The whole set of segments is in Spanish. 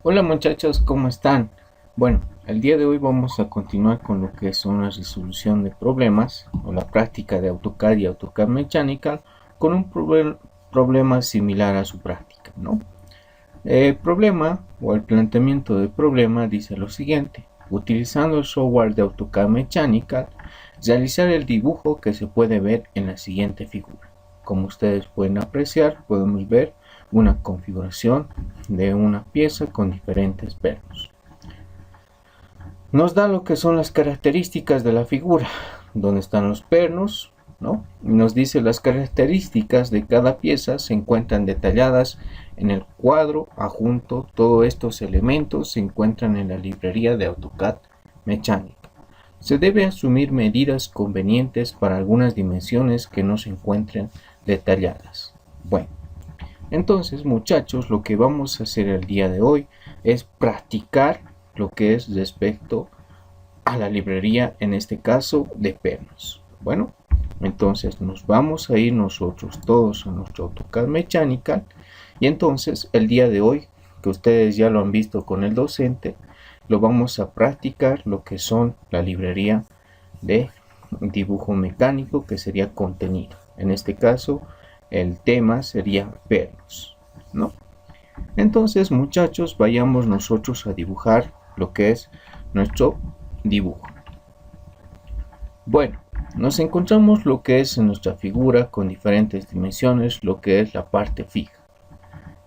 Hola muchachos, ¿cómo están? Bueno, el día de hoy vamos a continuar con lo que es una resolución de problemas o la práctica de AutoCAD y AutoCAD Mechanical con un problema similar a su práctica, ¿no? El problema o el planteamiento del problema dice lo siguiente: utilizando el software de AutoCAD Mechanical, realizar el dibujo que se puede ver en la siguiente figura. Como ustedes pueden apreciar, podemos ver una configuración de una pieza con diferentes pernos. Nos da lo que son las características de la figura, donde están los pernos, ¿no? Y nos dice las características de cada pieza se encuentran detalladas en el cuadro adjunto. Todos estos elementos se encuentran en la librería de AutoCAD Mechanical. Se debe asumir medidas convenientes para algunas dimensiones que no se encuentren detalladas. Bueno, entonces muchachos, lo que vamos a hacer el día de hoy es practicar lo que es respecto a la librería, en este caso de pernos. Bueno, entonces nos vamos a ir nosotros todos a nuestro AutoCAD Mechanical, y entonces el día de hoy, que ustedes ya lo han visto con el docente, lo vamos a practicar lo que son la librería de dibujo mecánico, que sería contenido. En este caso el tema sería pernos, ¿no? Entonces muchachos, vayamos nosotros a dibujar lo que es nuestro dibujo. Bueno, nos encontramos lo que es en nuestra figura con diferentes dimensiones, lo que es la parte fija.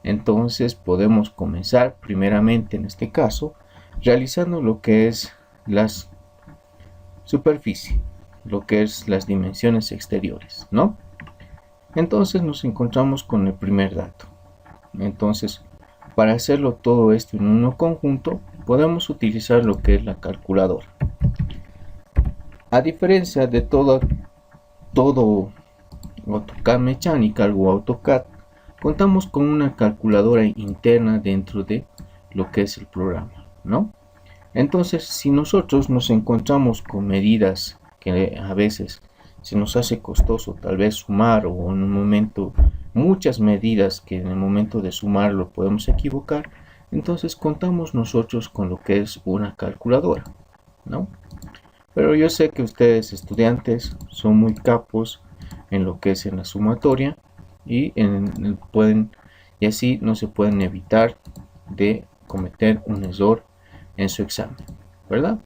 Entonces podemos comenzar primeramente, en este caso, realizando lo que es las superficie, lo que es las dimensiones exteriores, ¿no? Entonces nos encontramos con el primer dato. Entonces, para hacerlo todo esto en un conjunto, podemos utilizar lo que es la calculadora. A diferencia de todo AutoCAD Mechanical o AutoCAD, contamos con una calculadora interna dentro de lo que es el programa, ¿no? Entonces, si nosotros nos encontramos con medidas que a veces se nos hace costoso tal vez sumar, o en un momento muchas medidas que en el momento de sumarlo podemos equivocar, entonces contamos nosotros con lo que es una calculadora, ¿no? Pero yo sé que ustedes estudiantes son muy capos en lo que es en la sumatoria, y y así no se pueden evitar de cometer un error en su examen, ¿verdad?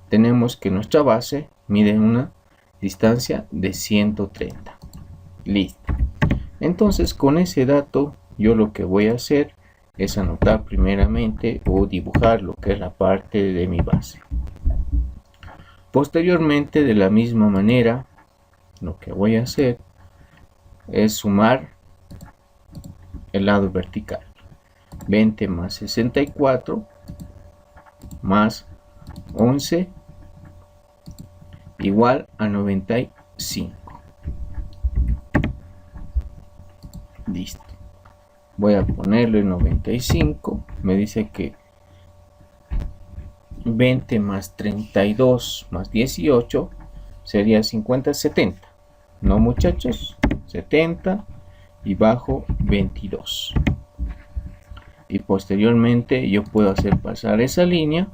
Tenemos que nuestra base mide una distancia de 130. Listo. Entonces con ese dato yo lo que voy a hacer es anotar primeramente o dibujar lo que es la parte de mi base. Posteriormente, de la misma manera, lo que voy a hacer es sumar el lado vertical. 20 más 64 más 11 igual a 95. Listo. Voy a ponerle 95. Me dice que 20 más 32 más 18 sería 50, 70. ¿No, muchachos? 70 y bajo 22. Y posteriormente yo puedo hacer pasar esa línea,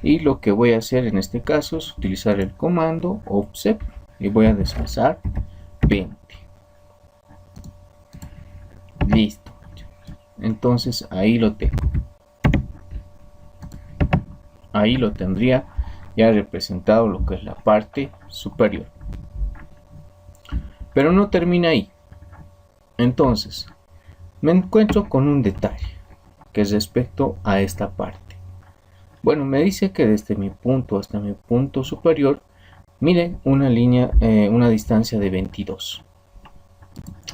y lo que voy a hacer en este caso es utilizar el comando offset y voy a desfasar 20. Listo. Entonces ahí lo tengo. Ahí lo tendría ya representado lo que es la parte superior. Pero no termina ahí. Entonces me encuentro con un detalle que es respecto a esta parte. Bueno, me dice que desde mi punto hasta mi punto superior miren una línea, una distancia de 22.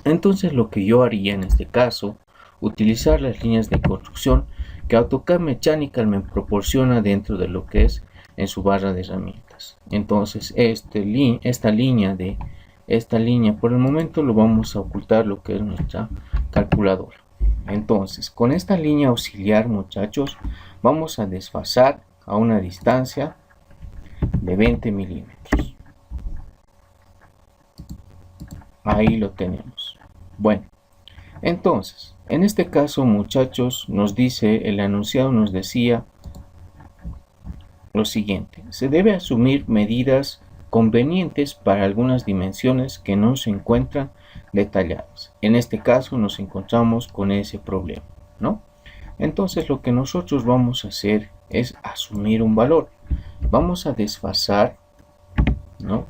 Entonces lo que yo haría en este caso, utilizar las líneas de construcción que AutoCAD Mechanical me proporciona dentro de lo que es en su barra de herramientas. Entonces esta línea por el momento lo vamos a ocultar lo que es nuestra calculadora. Entonces con esta línea auxiliar, muchachos, vamos a desfasar a una distancia de 20 milímetros. Ahí lo tenemos. Bueno, Entonces, en este caso, muchachos, nos dice, el enunciado nos decía lo siguiente: se debe asumir medidas convenientes para algunas dimensiones que no se encuentran detalladas. En este caso nos encontramos con ese problema, ¿no? Entonces lo que nosotros vamos a hacer es asumir un valor. Vamos a desfasar, ¿no?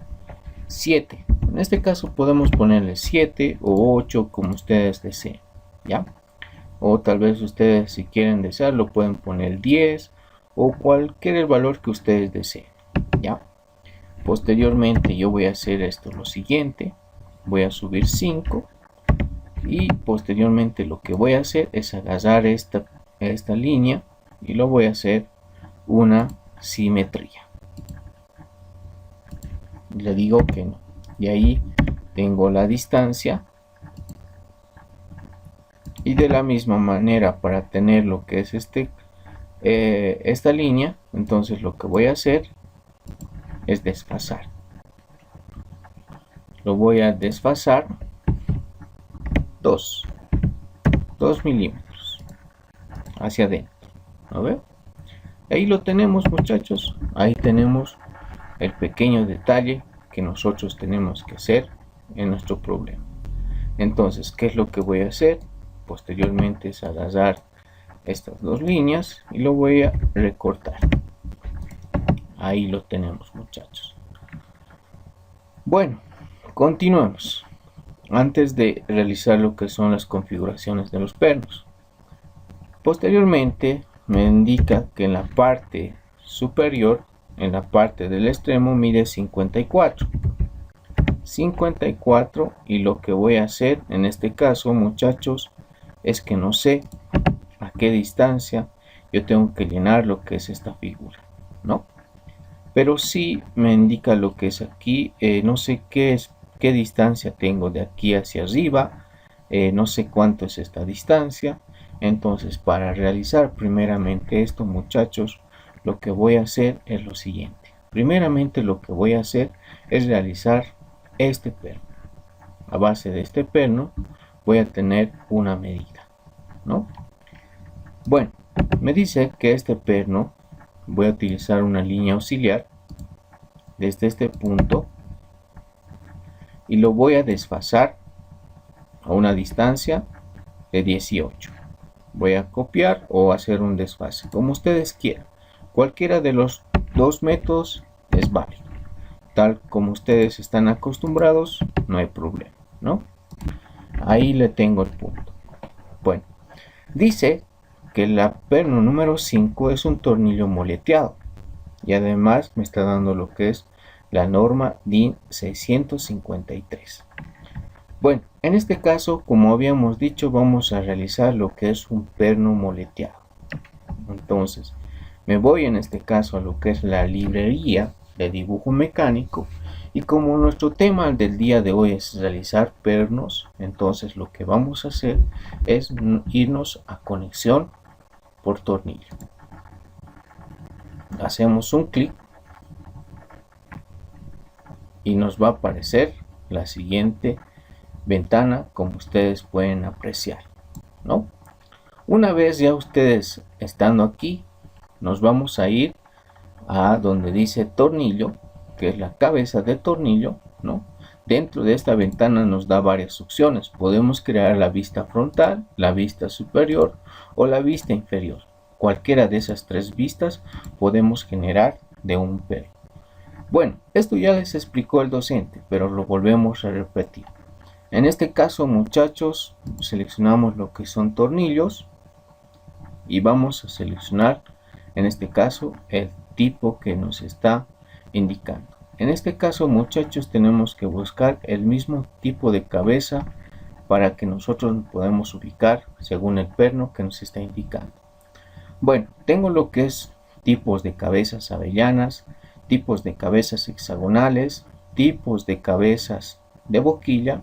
7. En este caso podemos ponerle 7 o 8 como ustedes deseen, ¿ya? O tal vez ustedes, si quieren desearlo, pueden poner 10 o cualquier valor que ustedes deseen, ¿ya? Posteriormente yo voy a hacer esto lo siguiente: voy a subir 5 y posteriormente lo que voy a hacer es agarrar esta línea y lo voy a hacer una simetría. Le digo que no, y ahí tengo la distancia. Y de la misma manera, para tener lo que es esta línea, entonces lo que voy a hacer es desfasar. Lo voy a desfasar 2 milímetros hacia adentro. ¿No ve? Ahí lo tenemos, muchachos. Ahí tenemos el pequeño detalle que nosotros tenemos que hacer en nuestro problema. Entonces, ¿qué es lo que voy a hacer? Posteriormente es agarrar estas dos líneas y lo voy a recortar. Ahí lo tenemos, muchachos. Bueno, continuemos. Antes de realizar lo que son las configuraciones de los pernos, posteriormente me indica que en la parte superior, en la parte del extremo, mide 54, y lo que voy a hacer en este caso, muchachos, es que no sé a qué distancia yo tengo que llenar lo que es esta figura, ¿no? Pero sí me indica lo que es aquí. No sé qué distancia tengo de aquí hacia arriba, no sé cuánto es esta distancia. Entonces, para realizar primeramente esto, muchachos, lo que voy a hacer es lo siguiente. Primeramente lo que voy a hacer es realizar este perno. A base de este perno voy a tener una medida, ¿no? Bueno, me dice que este perno voy a utilizar una línea auxiliar desde este punto y lo voy a desfasar a una distancia de 18. Voy a copiar o hacer un desfase, como ustedes quieran. Cualquiera de los dos métodos es válido. Tal como ustedes están acostumbrados, no hay problema, ¿no? Ahí le tengo el punto. Bueno, dice que el perno número 5 es un tornillo moleteado y además me está dando lo que es la norma DIN 653. Bueno, en este caso, como habíamos dicho, vamos a realizar lo que es un perno moleteado. Entonces, me voy en este caso a lo que es la librería de dibujo mecánico, y como nuestro tema del día de hoy es realizar pernos, entonces lo que vamos a hacer es irnos a conexión por tornillo. Hacemos un clic y nos va a aparecer la siguiente ventana, como ustedes pueden apreciar, ¿no? Una vez ya ustedes estando aquí, nos vamos a ir a donde dice tornillo, que es la cabeza de tornillo, ¿no? Dentro de esta ventana nos da varias opciones. Podemos crear la vista frontal, la vista superior o la vista inferior. Cualquiera de esas tres vistas podemos generar de un perno. Bueno, esto ya les explicó el docente, pero lo volvemos a repetir. En este caso, muchachos, seleccionamos lo que son tornillos y vamos a seleccionar, en este caso, el tipo que nos está indicando. En este caso, muchachos, tenemos que buscar el mismo tipo de cabeza para que nosotros podamos ubicar según el perno que nos está indicando. Bueno, tengo lo que es tipos de cabezas avellanas, tipos de cabezas hexagonales, tipos de cabezas de boquilla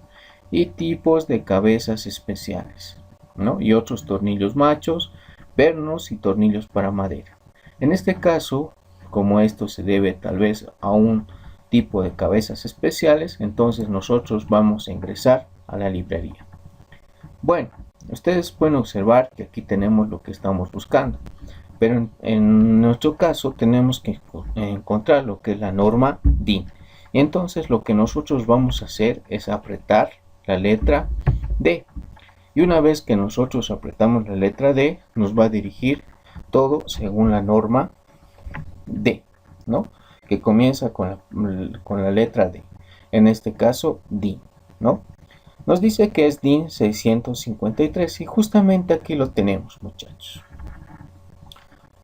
y tipos de cabezas especiales, ¿no? Y otros tornillos machos, pernos y tornillos para madera. En este caso, como esto se debe tal vez a un tipo de cabezas especiales, entonces nosotros vamos a ingresar a la librería. Bueno, ustedes pueden observar que aquí tenemos lo que estamos buscando, pero en nuestro caso tenemos que encontrar lo que es la norma DIN. Y entonces lo que nosotros vamos a hacer es apretar la letra D. Y una vez que nosotros apretamos la letra D, nos va a dirigir todo según la norma D, ¿no? Que comienza con la letra D. En este caso, DIN, ¿no? Nos dice que es DIN 653 y justamente aquí lo tenemos, muchachos.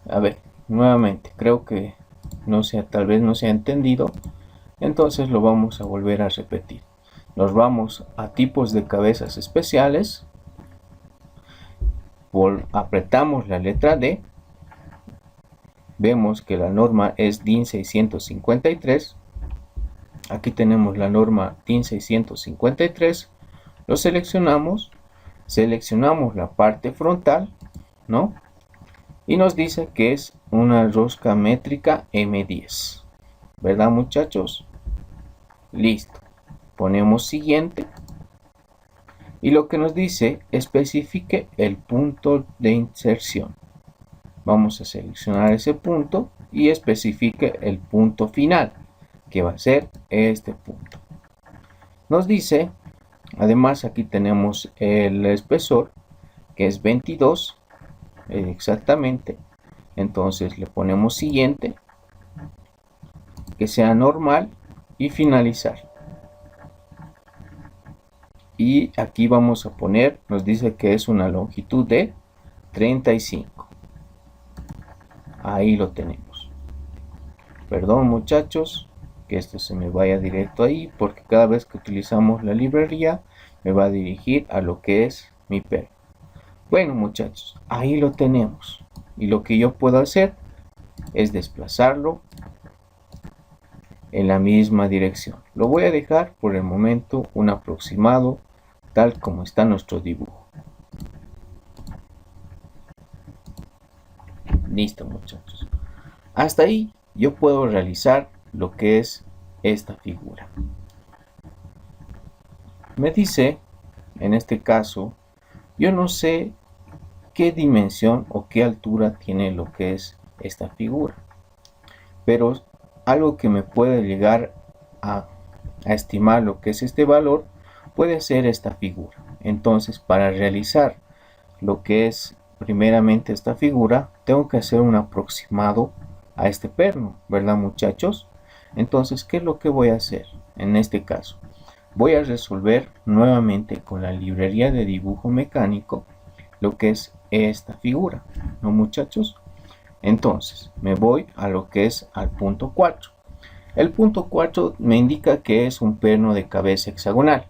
A ver, nuevamente, creo que tal vez no se ha entendido, entonces lo vamos a volver a repetir. Nos vamos a tipos de cabezas especiales, apretamos la letra D, vemos que la norma es DIN 653, aquí tenemos la norma DIN 653, lo seleccionamos la parte frontal, ¿no? Y nos dice que es una rosca métrica M10, ¿verdad, muchachos? Listo, ponemos siguiente y lo que nos dice, especifique el punto de inserción. Vamos a seleccionar ese punto y especifique el punto final, que va a ser este punto. Nos dice, además aquí tenemos el espesor, que es 22, exactamente. Entonces le ponemos siguiente, que sea normal y finalizar. Y aquí vamos a poner, nos dice que es una longitud de 35. Ahí lo tenemos. Perdón, muchachos, que esto se me vaya directo ahí, porque cada vez que utilizamos la librería me va a dirigir a lo que es mi perno. Bueno, muchachos, ahí lo tenemos. Y lo que yo puedo hacer es desplazarlo en la misma dirección. Lo voy a dejar por el momento un aproximado tal como está nuestro dibujo. Listo, muchachos. Hasta ahí yo puedo realizar lo que es esta figura. Me dice, en este caso, yo no sé qué dimensión o qué altura tiene lo que es esta figura, pero algo que me puede llegar a estimar lo que es este valor puede ser esta figura. Entonces, para realizar lo que es primeramente esta figura, tengo que hacer un aproximado a este perno, ¿verdad, muchachos? Entonces, ¿qué es lo que voy a hacer en este caso? Voy a resolver nuevamente con la librería de dibujo mecánico lo que es esta figura, ¿no, muchachos? Entonces, me voy a lo que es al punto 4. El punto 4 me indica que es un perno de cabeza hexagonal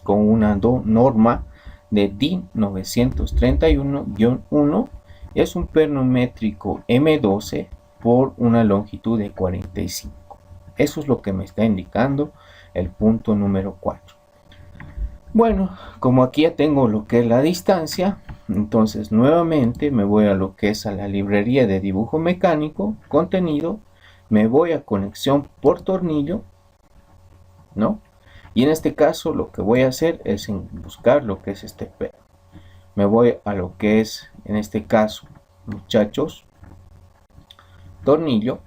con una norma de DIN 931-1. Es un perno métrico M12 por una longitud de 45. Eso es lo que me está indicando el punto número 4. Bueno, como aquí ya tengo lo que es la distancia, entonces nuevamente me voy a lo que es a la librería de dibujo mecánico, contenido, me voy a conexión por tornillo, ¿no? Y en este caso lo que voy a hacer es buscar lo que es este perno. Me voy a lo que es, en este caso, muchachos, tornillo,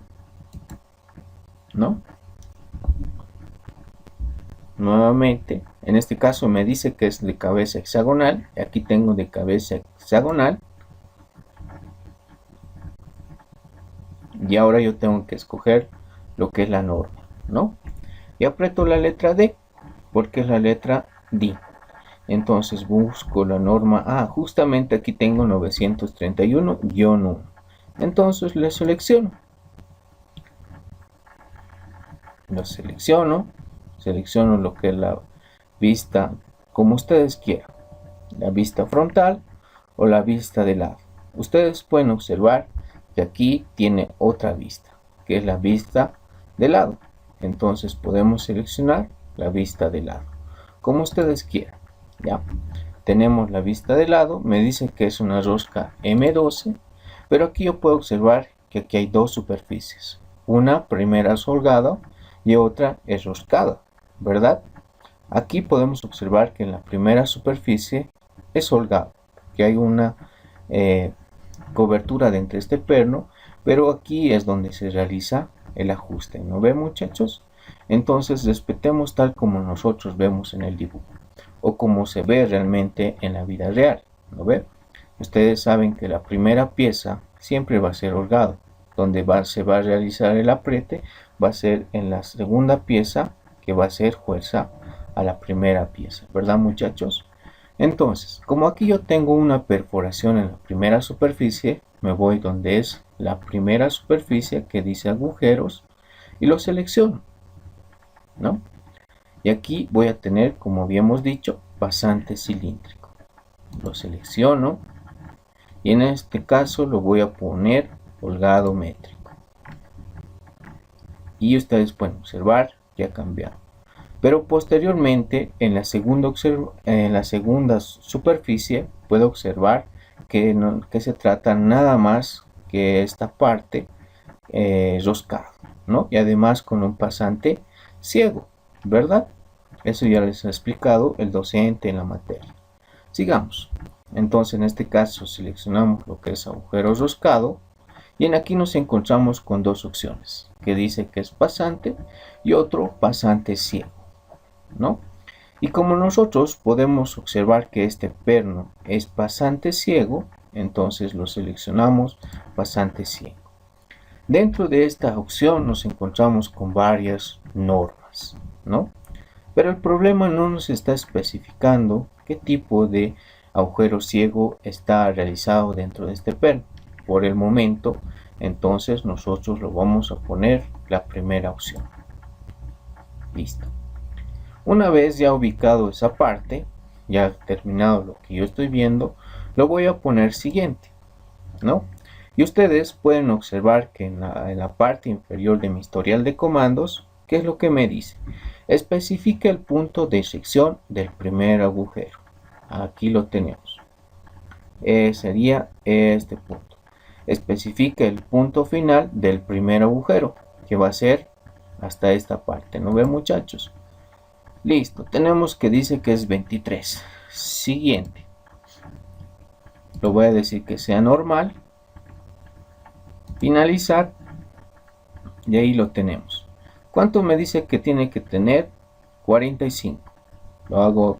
¿no? Nuevamente, en este caso me dice que es de cabeza hexagonal. Aquí tengo de cabeza hexagonal. Y ahora yo tengo que escoger lo que es la norma, ¿no? Y aprieto la letra D, porque es la letra D. Entonces busco la norma. Justamente aquí tengo 931-1. Entonces le selecciono. Lo selecciono lo que es la vista, como ustedes quieran, la vista frontal o la vista de lado. Ustedes pueden observar que aquí tiene otra vista, que es la vista de lado. Entonces podemos seleccionar la vista de lado, como ustedes quieran. Ya tenemos la vista de lado, me dice que es una rosca M12, pero aquí yo puedo observar que aquí hay dos superficies, una primera solgada y otra es roscada, ¿verdad? Aquí podemos observar que en la primera superficie es holgado, que hay una cobertura dentro de este perno, pero aquí es donde se realiza el ajuste, ¿no ve, muchachos? Entonces respetemos tal como nosotros vemos en el dibujo o como se ve realmente en la vida real, ¿no ve? Ustedes saben que la primera pieza siempre va a ser holgado, donde se va a realizar el apriete va a ser en la segunda pieza, que va a ser fuerza a la primera pieza, ¿verdad, muchachos? Entonces, como aquí yo tengo una perforación en la primera superficie, me voy donde es la primera superficie que dice agujeros y lo selecciono, ¿no? Y aquí voy a tener, como habíamos dicho, pasante cilíndrico. Lo selecciono y en este caso lo voy a poner holgado métrico. Y ustedes pueden observar que ha cambiado. Pero posteriormente en la segunda superficie puedo observar que se trata nada más que esta parte roscada, ¿no? Y además con un pasante ciego, ¿verdad? Eso ya les ha explicado el docente en la materia. Sigamos. Entonces en este caso seleccionamos lo que es agujero roscado y en aquí nos encontramos con dos opciones, que dice que es pasante y otro pasante ciego, ¿no? Y como nosotros podemos observar que este perno es pasante ciego, entonces lo seleccionamos pasante ciego. Dentro de esta opción nos encontramos con varias normas, ¿no? Pero el problema no nos está especificando qué tipo de agujero ciego está realizado dentro de este perno. Por el momento, entonces nosotros lo vamos a poner la primera opción. Listo. Una vez ya ubicado esa parte, ya terminado lo que yo estoy viendo, lo voy a poner siguiente, ¿no? Y ustedes pueden observar que en la parte inferior de mi historial de comandos, ¿qué es lo que me dice? Especifica el punto de sección del primer agujero. Aquí lo tenemos. Sería este punto. Especifica el punto final del primer agujero, que va a ser hasta esta parte. ¿No ven, muchachos? Listo. Tenemos que dice que es 23. Siguiente. Lo voy a decir que sea normal. Finalizar. Y ahí lo tenemos. ¿Cuánto me dice que tiene que tener? 45. Lo hago,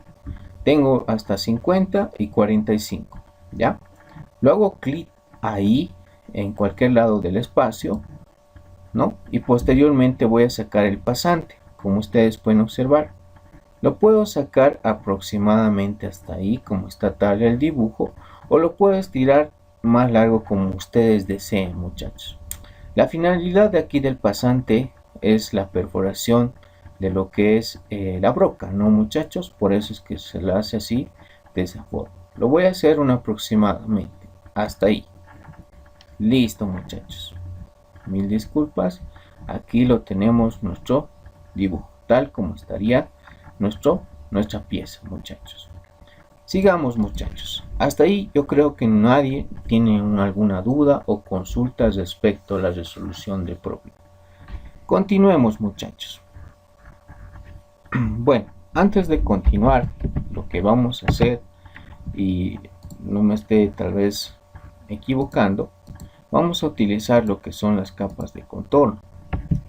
tengo hasta 50 y 45. ¿Ya? Lo hago clic ahí, en cualquier lado del espacio, ¿no? Y posteriormente voy a sacar el pasante, como ustedes pueden observar. Lo puedo sacar aproximadamente hasta ahí, como está tal el dibujo, o lo puedo estirar más largo como ustedes deseen, muchachos. La finalidad de aquí del pasante es la perforación de lo que es la broca, ¿no, muchachos? Por eso es que se la hace así, de esa forma. Lo voy a hacer aproximadamente hasta ahí. Listo, muchachos. Mil disculpas. Aquí lo tenemos nuestro dibujo, tal como estaría nuestra pieza, muchachos. Sigamos, muchachos. Hasta ahí yo creo que nadie tiene alguna duda o consulta respecto a la resolución del problema. Continuemos, muchachos. Bueno, antes de continuar, lo que vamos a hacer, y no me esté tal vez equivocando, vamos a utilizar lo que son las capas de contorno.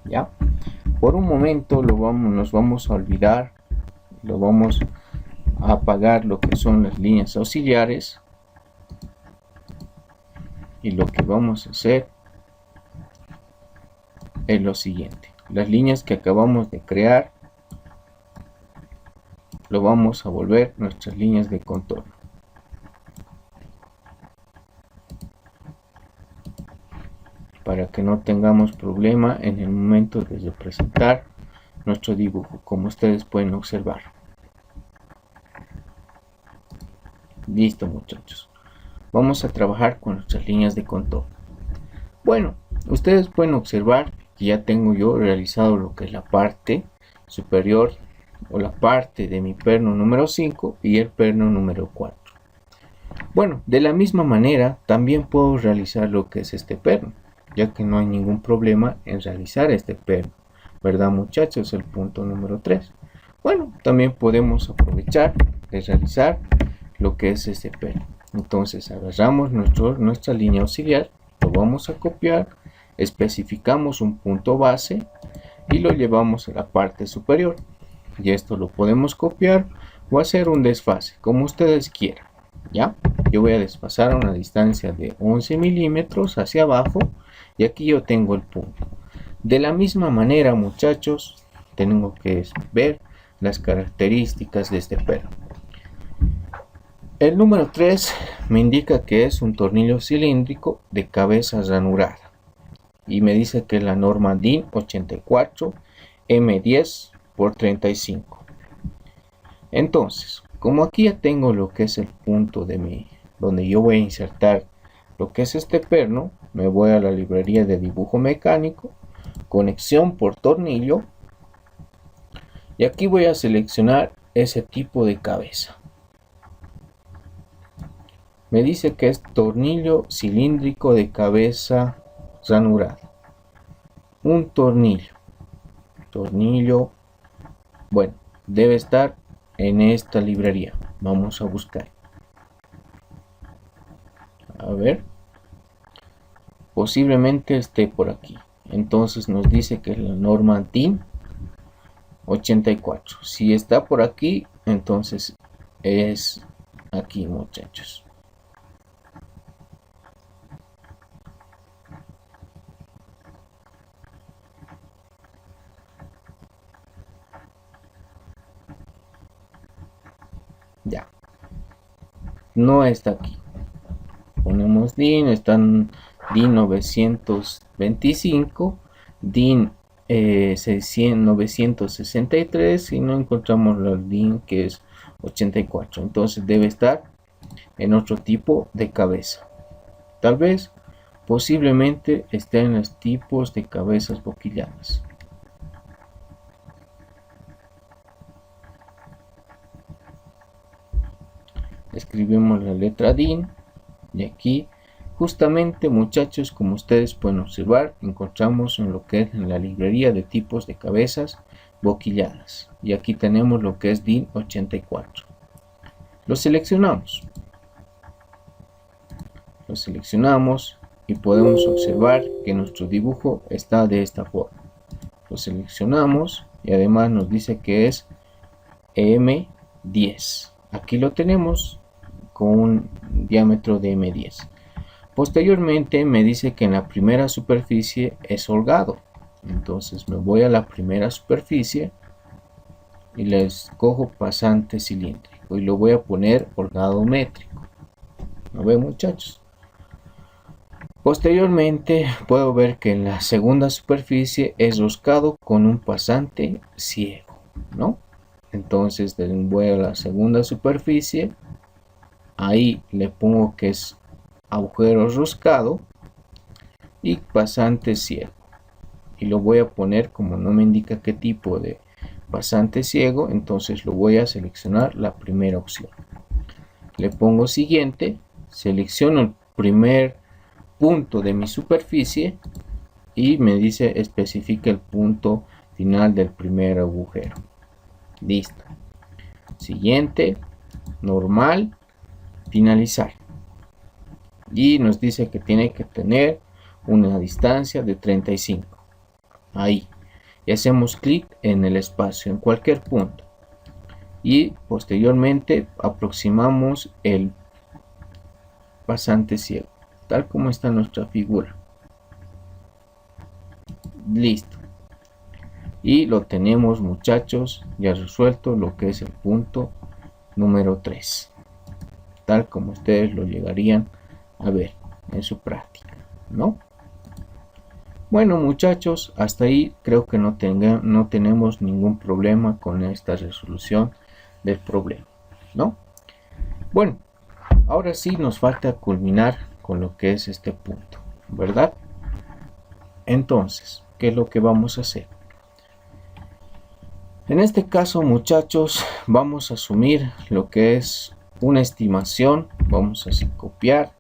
¿Ya? Por un momento nos vamos a olvidar, lo vamos a apagar lo que son las líneas auxiliares, y lo que vamos a hacer es lo siguiente. Las líneas que acabamos de crear lo vamos a volver nuestras líneas de contorno. Para que no tengamos problema en el momento de representar nuestro dibujo, como ustedes pueden observar. Listo, muchachos. Vamos a trabajar con nuestras líneas de contorno. Bueno, ustedes pueden observar que ya tengo yo realizado lo que es la parte superior o la parte de mi perno número 5 y el perno número 4. Bueno, de la misma manera también puedo realizar lo que es este perno, ya que no hay ningún problema en realizar este perno, ¿verdad, muchachos? El punto número 3. Bueno, también podemos aprovechar de realizar lo que es este perno. Entonces agarramos nuestra línea auxiliar, lo vamos a copiar, especificamos un punto base y lo llevamos a la parte superior. Y esto lo podemos copiar o hacer un desfase, como ustedes quieran. ¿Ya? Yo voy a desfasar a una distancia de 11 milímetros hacia abajo y aquí yo tengo el punto. De la misma manera, muchachos, tengo que ver las características de este perno. El número 3 me indica que es un tornillo cilíndrico de cabeza ranurada y me dice que es la norma DIN 84 M10 por 35. Entonces, como aquí ya tengo lo que es el punto de donde yo voy a insertar lo que es este perno, me voy a la librería de dibujo mecánico, conexión por tornillo, y aquí voy a seleccionar ese tipo de cabeza. Me dice que es tornillo cilíndrico de cabeza ranurada. Un tornillo, bueno, debe estar en esta librería. Vamos a buscar. A ver, posiblemente esté por aquí. Entonces nos dice que es la norma DIN 84. Si está por aquí, entonces es aquí, muchachos. Ya, no está aquí. Ponemos DIN, están DIN 925, DIN 963 y no encontramos la DIN que es 84. Entonces debe estar en otro tipo de cabeza. Tal vez, posiblemente esté en los tipos de cabezas boquilladas. Escribimos la letra DIN y aquí justamente, muchachos, como ustedes pueden observar, encontramos en lo que es en la librería de tipos de cabezas boquilladas y aquí tenemos lo que es DIN 84. Lo seleccionamos y podemos observar que nuestro dibujo está de esta forma. Lo seleccionamos y además nos dice que es M10. Aquí lo tenemos con un diámetro de M10. Posteriormente me dice que en la primera superficie es holgado. Entonces me voy a la primera superficie y le escojo pasante cilíndrico y lo voy a poner holgado métrico. ¿Lo ven, muchachos? Posteriormente puedo ver que en la segunda superficie es roscado con un pasante ciego, ¿no? Entonces voy a la segunda superficie, ahí le pongo que es agujero roscado y pasante ciego y lo voy a poner, como no me indica qué tipo de pasante ciego, entonces lo voy a seleccionar la primera opción, le pongo siguiente, selecciono el primer punto de mi superficie y me dice especifica el punto final del primer agujero. Listo. Siguiente, normal, finalizar. Y nos dice que tiene que tener una distancia de 35. Ahí. Y hacemos clic en el espacio, en cualquier punto. Y posteriormente aproximamos el pasante ciego, tal como está nuestra figura. Listo. Y lo tenemos, muchachos, ya resuelto lo que es el punto número 3. Tal como ustedes lo llegarían a ver en su práctica, ¿no? Bueno, muchachos, hasta ahí creo que no tenemos ningún problema con esta resolución del problema, ¿no? Bueno, ahora sí nos falta culminar con lo que es este punto, ¿verdad? Entonces, ¿qué es lo que vamos a hacer? En este caso, muchachos, vamos a asumir lo que es una estimación. Vamos a copiar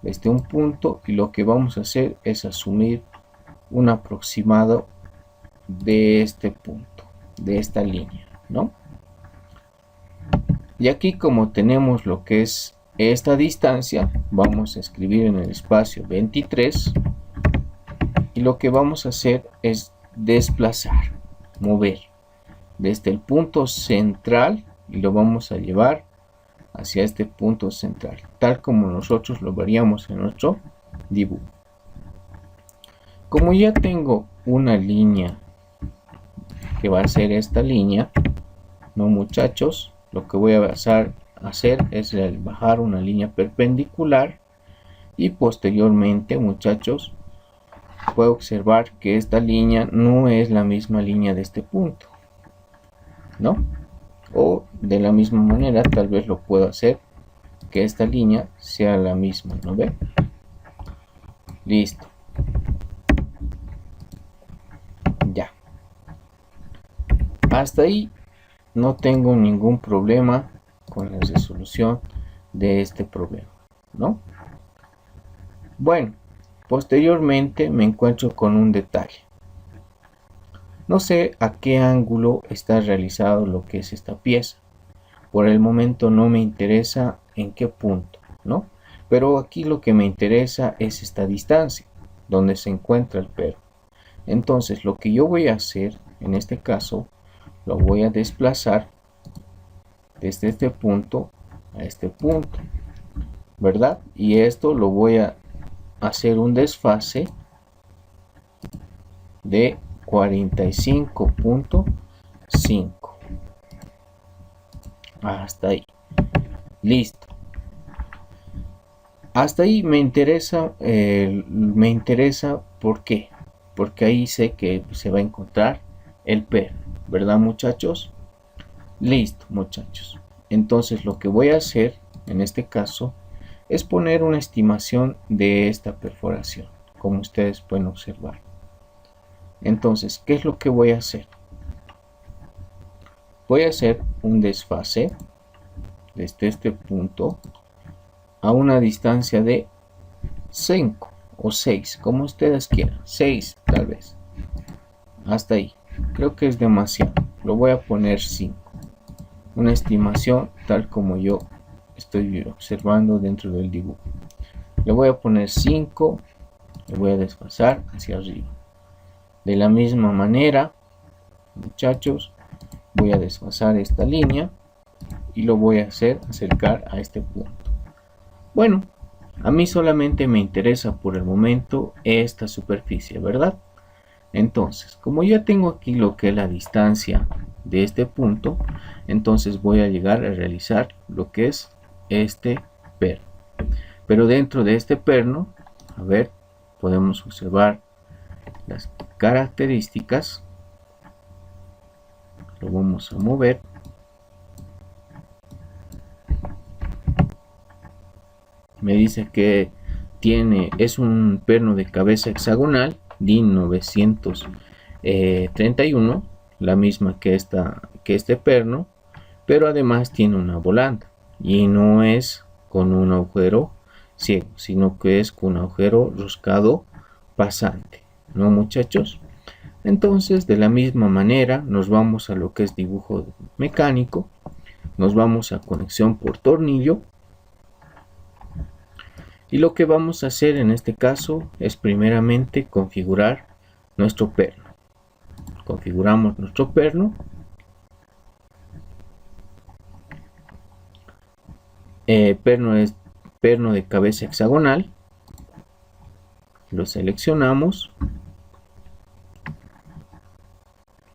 desde un punto y lo que vamos a hacer es asumir un aproximado de este punto, de esta línea, ¿no? Y aquí, como tenemos lo que es esta distancia, vamos a escribir en el espacio 23 y lo que vamos a hacer es desplazar, mover desde el punto central y lo vamos a llevar hacia este punto central, tal como nosotros lo veríamos en nuestro dibujo. Como ya tengo una línea que va a ser esta línea, no muchachos, lo que voy a hacer es bajar una línea perpendicular y posteriormente, muchachos, puedo observar que esta línea no es la misma línea de este punto, ¿no? O de la misma manera tal vez lo puedo hacer que esta línea sea la misma, ¿no ven? Listo. Ya. Hasta ahí no tengo ningún problema con la resolución de este problema, ¿no? Bueno, posteriormente me encuentro con un detalle. No sé a qué ángulo está realizado lo que es esta pieza. Por el momento no me interesa en qué punto, ¿no? Pero aquí lo que me interesa es esta distancia, donde se encuentra el perno. Entonces lo que yo voy a hacer, en este caso, lo voy a desplazar desde este punto a este punto, ¿verdad? Y esto lo voy a hacer un desfase de 45.5. Hasta ahí. Listo. Hasta ahí me interesa, ¿por qué? Porque ahí sé que se va a encontrar el perno, ¿verdad, muchachos? Listo, muchachos. Entonces lo que voy a hacer en este caso es poner una estimación de esta perforación, como ustedes pueden observar. Entonces, ¿qué es lo que voy a hacer? Voy a hacer un desfase desde este punto a una distancia de 5 o 6, como ustedes quieran, 6 tal vez. Hasta ahí. Creo que es demasiado. Lo voy a poner 5. Una estimación tal como yo estoy observando dentro del dibujo. Le voy a poner 5. Le voy a desfasar hacia arriba. De la misma manera, muchachos, voy a desfasar esta línea y lo voy a hacer acercar a este punto. Bueno, a mí solamente me interesa por el momento esta superficie, ¿verdad? Entonces, como ya tengo aquí lo que es la distancia de este punto, entonces voy a llegar a realizar lo que es este perno. Pero dentro de este perno, a ver, podemos observar las características. Lo vamos a mover. Me dice que es un perno de cabeza hexagonal DIN 931, la misma que este perno, pero además tiene una volanda y no es con un agujero ciego, sino que es con un agujero roscado pasante, ¿no, muchachos? Entonces, de la misma manera, nos vamos a lo que es dibujo mecánico, nos vamos a conexión por tornillo. Y lo que vamos a hacer en este caso es primeramente configurar nuestro perno. Configuramos nuestro perno. Perno es perno de cabeza hexagonal. Lo seleccionamos.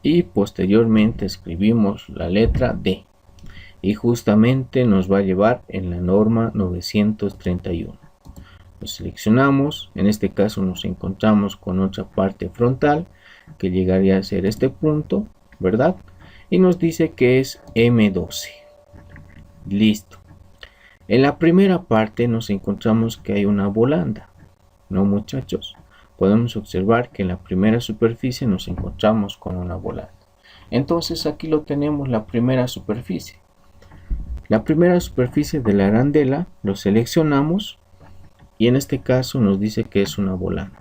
Y posteriormente escribimos la letra D. Y justamente nos va a llevar en la norma 931. Lo seleccionamos, en este caso nos encontramos con otra parte frontal que llegaría a ser este punto, ¿verdad? Y nos dice que es M12. Listo. En la primera parte nos encontramos que hay una volanda, ¿no, muchachos? Podemos observar que en la primera superficie nos encontramos con una volanda. Entonces aquí lo tenemos, la primera superficie. La primera superficie de la arandela lo seleccionamos. Y en este caso nos dice que es una volanda.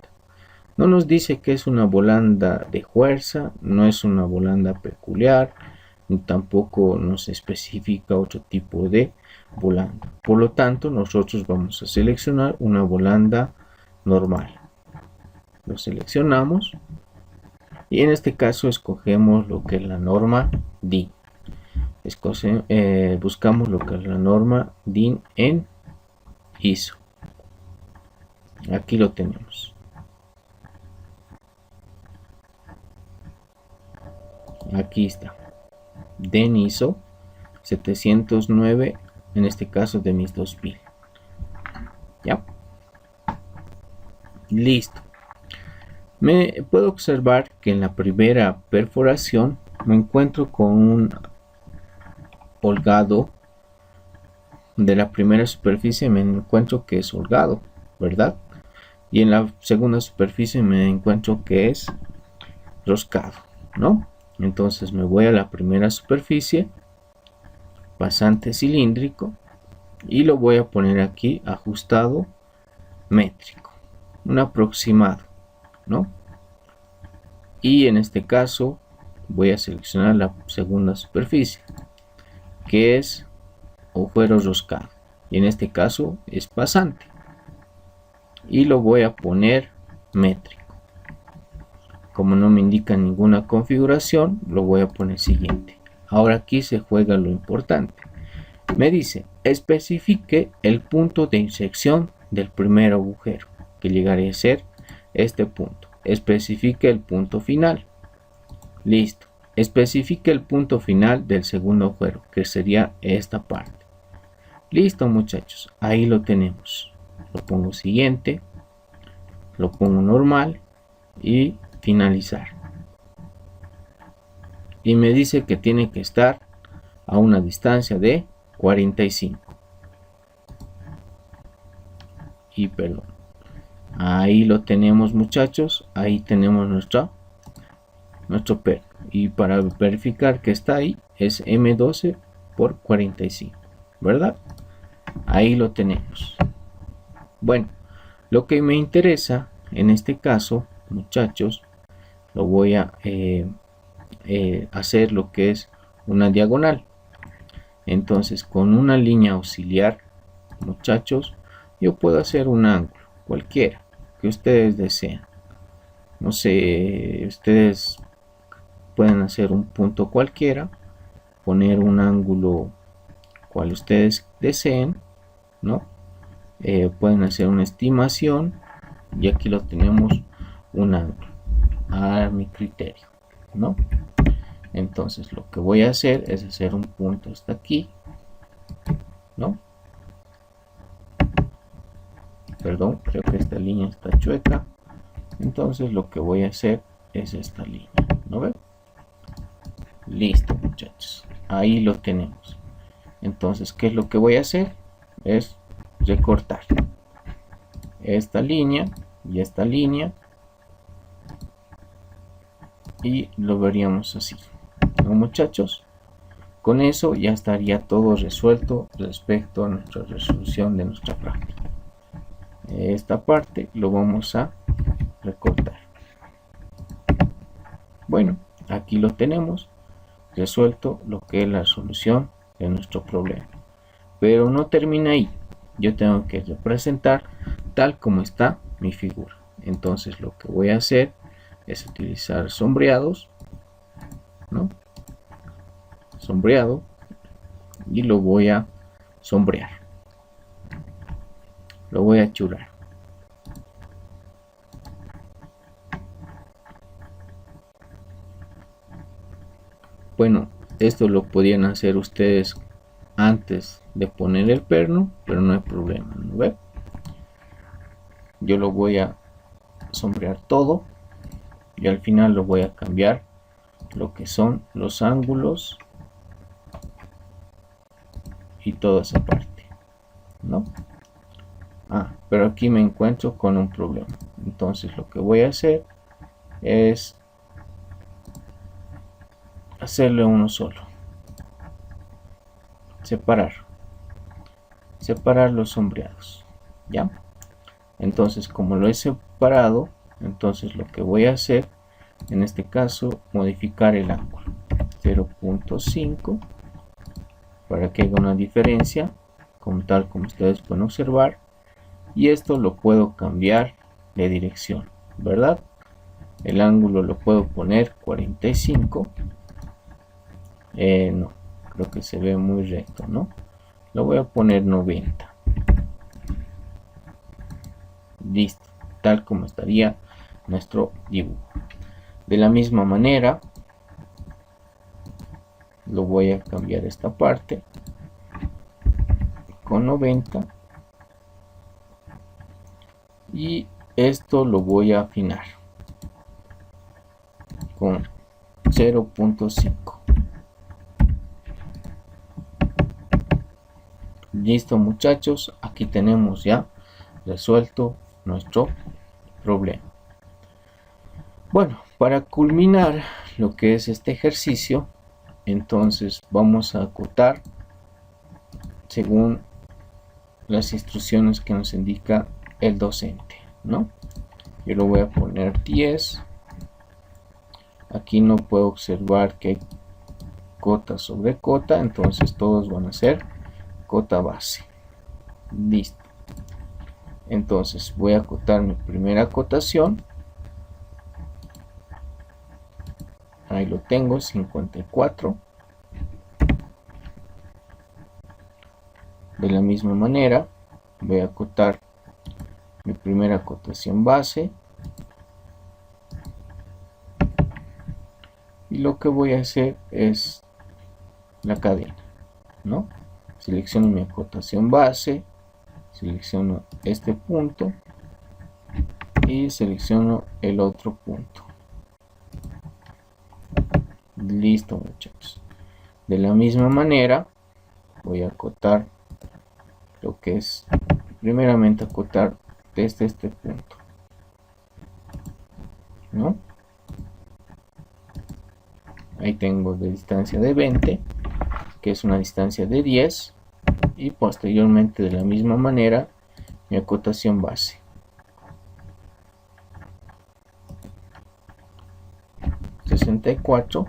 No nos dice que es una volanda de fuerza, no es una volanda peculiar, tampoco nos especifica otro tipo de volanda. Por lo tanto, nosotros vamos a seleccionar una volanda normal. Lo seleccionamos y en este caso escogemos lo que es la norma DIN. Buscamos lo que es la norma DIN en ISO. Aquí lo tenemos. Aquí está. DIN ISO 709, en este caso de mis 2000. Ya. Listo. Me puedo observar que en la primera perforación me encuentro con un holgado de la primera superficie, me encuentro que es holgado, ¿verdad? Y en la segunda superficie me encuentro que es roscado, ¿no? Entonces me voy a la primera superficie, pasante cilíndrico, y lo voy a poner aquí ajustado métrico, un aproximado, ¿no? Y en este caso voy a seleccionar la segunda superficie, que es agujero roscado, y en este caso es pasante, y lo voy a poner métrico. Como no me indica ninguna configuración, lo voy a poner siguiente. Ahora aquí se juega lo importante. Me dice, especifique el punto de intersección del primer agujero, que llegaría a ser este punto. Especifique el punto final. Listo. Especifique el punto final del segundo agujero, que sería esta parte. Listo, muchachos. Ahí lo tenemos. Lo pongo siguiente. Lo pongo normal. Y finalizar. Y me dice que tiene que estar a una distancia de 45. Y perdón. Ahí lo tenemos, muchachos. Ahí tenemos nuestro perno. Y para verificar que está ahí es M12 por 45, ¿verdad? Ahí lo tenemos. Bueno, lo que me interesa en este caso, muchachos, lo voy a hacer lo que es una diagonal. Entonces, con una línea auxiliar, muchachos, yo puedo hacer un ángulo cualquiera que ustedes deseen. No sé, ustedes pueden hacer un punto cualquiera, poner un ángulo cual ustedes deseen, ¿no? Pueden hacer una estimación y aquí lo tenemos, un ángulo a mi criterio, ¿no? Entonces lo que voy a hacer es hacer un punto hasta aquí, ¿no? Perdón, creo que esta línea está chueca. Entonces lo que voy a hacer es esta línea, ¿no ven? Listo, muchachos, ahí lo tenemos. Entonces, ¿qué es lo que voy a hacer? Es recortar esta línea y esta línea, y lo veríamos así, ¿no, muchachos? Con eso ya estaría todo resuelto respecto a nuestra resolución de nuestra práctica. Esta parte lo vamos a recortar. Bueno, aquí lo tenemos resuelto, lo que es la solución de nuestro problema. Pero no termina ahí. Yo tengo que representar tal como está mi figura. Entonces lo que voy a hacer es utilizar sombreados, ¿no? Sombreado, y lo voy a sombrear. Lo voy a churar. Bueno, esto lo podían hacer ustedes antes de poner el perno, pero no hay problema, ¿no ve? Yo lo voy a sombrear todo y al final lo voy a cambiar lo que son los ángulos y toda esa parte, ¿no? Pero aquí me encuentro con un problema. Entonces lo que voy a hacer es hacerle uno solo, separar los sombreados, ¿ya? Entonces, como lo he separado, entonces lo que voy a hacer en este caso, modificar el ángulo. 0.5 para que haga una diferencia, como ustedes pueden observar. Y esto lo puedo cambiar de dirección, ¿verdad? El ángulo lo puedo poner 45. No, creo que se ve muy recto, ¿no? Lo voy a poner 90. Listo, tal como estaría nuestro dibujo. De la misma manera, lo voy a cambiar esta parte con 90. Y esto lo voy a afinar con 0.5. Listo, muchachos, aquí tenemos ya resuelto nuestro problema. Bueno, para culminar lo que es este ejercicio, entonces vamos a acotar según las instrucciones que nos indica el docente, ¿no? Yo lo voy a poner 10. Aquí no puedo observar que hay cota sobre cota, entonces todos van a ser cota base. Listo. Entonces voy a acotar mi primera acotación. Ahí lo tengo, 54. De la misma manera voy a acotar mi primera acotación base. Y lo que voy a hacer es la cadena, ¿no? Selecciono mi acotación base, selecciono este punto y selecciono el otro punto. Listo, muchachos. De la misma manera voy a acotar lo que es, primeramente acotar desde este punto, ¿no? Ahí tengo de distancia de 20, que es una distancia de 10, y posteriormente de la misma manera mi acotación base. 64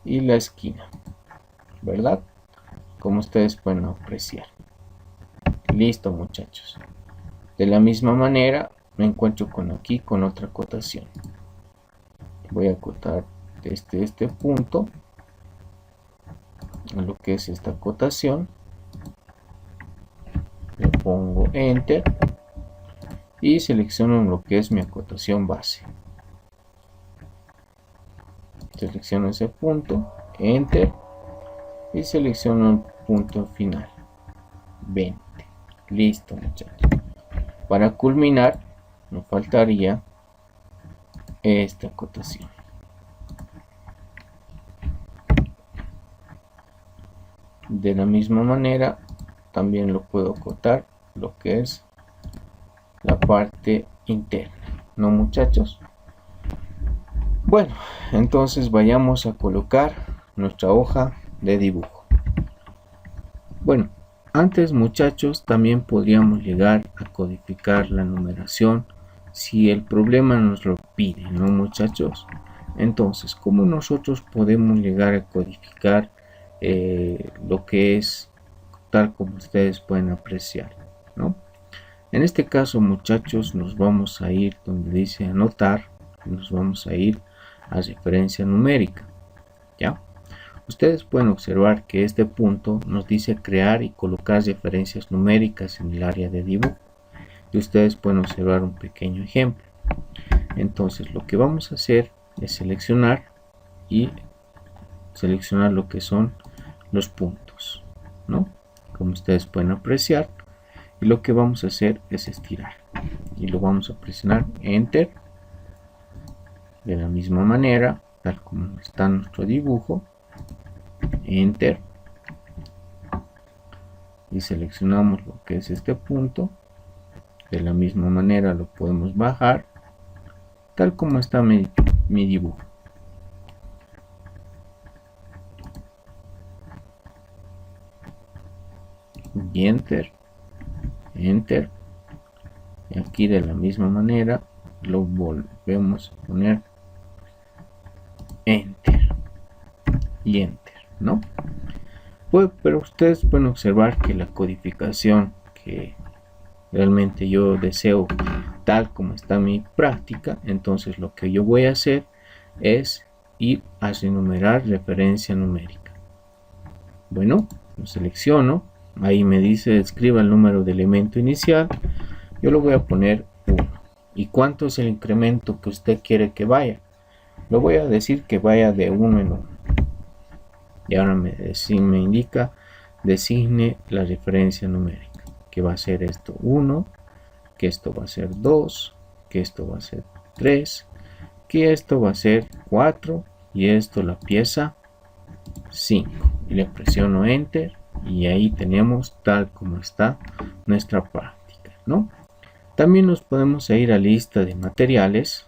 y la esquina, ¿verdad? Como ustedes pueden apreciar. Listo, muchachos. De la misma manera me encuentro aquí con otra acotación. Voy a acotar desde este punto a lo que es esta acotación. Le pongo enter y selecciono lo que es mi acotación base. Selecciono ese punto, enter, y selecciono el punto final, 20. Listo, muchachos. Para culminar nos faltaría esta acotación. De la misma manera también lo puedo acotar lo que es la parte interna, ¿no, muchachos? Bueno, entonces vayamos a colocar nuestra hoja de dibujo. Bueno, antes, muchachos, también podríamos llegar a codificar la numeración si el problema nos lo pide, ¿no, muchachos? Entonces, ¿cómo nosotros podemos llegar a codificar lo que es tal como ustedes pueden apreciar, ¿no? En este caso, muchachos, nos vamos a ir donde dice anotar, nos vamos a ir a referencia numérica, ¿ya? Ustedes pueden observar que este punto nos dice crear y colocar referencias numéricas en el área de dibujo, y ustedes pueden observar un pequeño ejemplo. Entonces lo que vamos a hacer es seleccionar lo que son los puntos, ¿no? Como ustedes pueden apreciar, y lo que vamos a hacer es estirar y lo vamos a presionar enter. De la misma manera, tal como está nuestro dibujo, enter, y seleccionamos lo que es este punto. De la misma manera lo podemos bajar tal como está mi dibujo. Y enter, enter, y aquí de la misma manera lo volvemos a poner enter. y enter, ¿no? Pues, pero ustedes pueden observar que la codificación que realmente yo deseo tal como está mi práctica, entonces lo que yo voy a hacer es ir a enumerar referencia numérica. Bueno, lo selecciono, ahí me dice escriba el número de elemento inicial, yo lo voy a poner 1. ¿Y cuánto es el incremento que usted quiere que vaya? Lo voy a decir que vaya de 1 en 1. Y ahora me indica designe la referencia numérica, que va a ser esto 1, que esto va a ser 2, que esto va a ser 3, que esto va a ser 4 y esto la pieza 5. Y le presiono enter y ahí tenemos tal como está nuestra práctica, ¿no? También nos podemos ir a lista de materiales,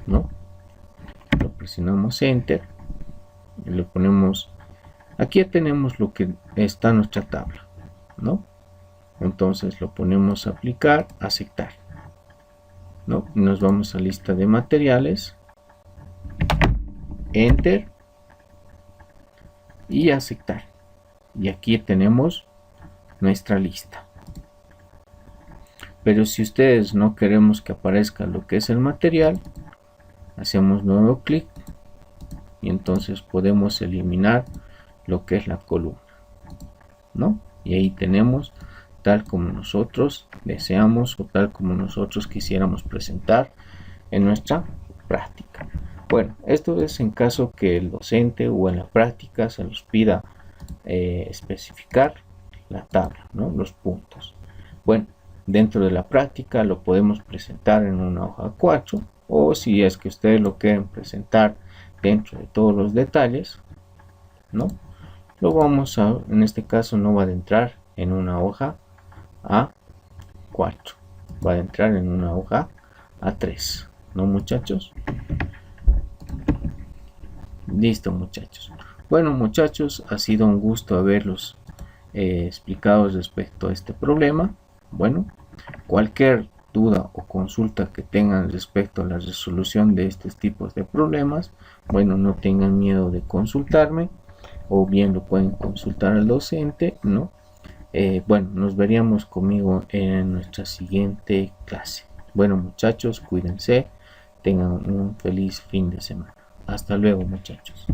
¿no? Lo presionamos enter y le ponemos, aquí ya tenemos lo que está en nuestra tabla, ¿no? Entonces lo ponemos a aplicar, aceptar, ¿no? Y nos vamos a lista de materiales, enter y aceptar. Y aquí tenemos nuestra lista. Pero si ustedes no queremos que aparezca lo que es el material, hacemos nuevo clic y entonces podemos eliminar lo que es la columna, ¿no? Y ahí tenemos tal como nosotros deseamos o tal como nosotros quisiéramos presentar en nuestra práctica. Bueno, esto es en caso que el docente o en la práctica se nos pida especificar la tabla, ¿no? Los puntos. Bueno, dentro de la práctica lo podemos presentar en una hoja 4 o si es que ustedes lo quieren presentar dentro de todos los detalles, ¿no? Lo vamos a, en este caso no va a entrar en una hoja A4, va a entrar en una hoja A3, ¿no, muchachos? Listo, muchachos. Bueno, muchachos, ha sido un gusto haberlos explicado respecto a este problema. Bueno, cualquier duda o consulta que tengan respecto a la resolución de estos tipos de problemas, bueno, no tengan miedo de consultarme o bien lo pueden consultar al docente, ¿no? Bueno, nos veríamos conmigo en nuestra siguiente clase. Bueno, muchachos, cuídense, tengan un feliz fin de semana. Hasta luego, muchachos.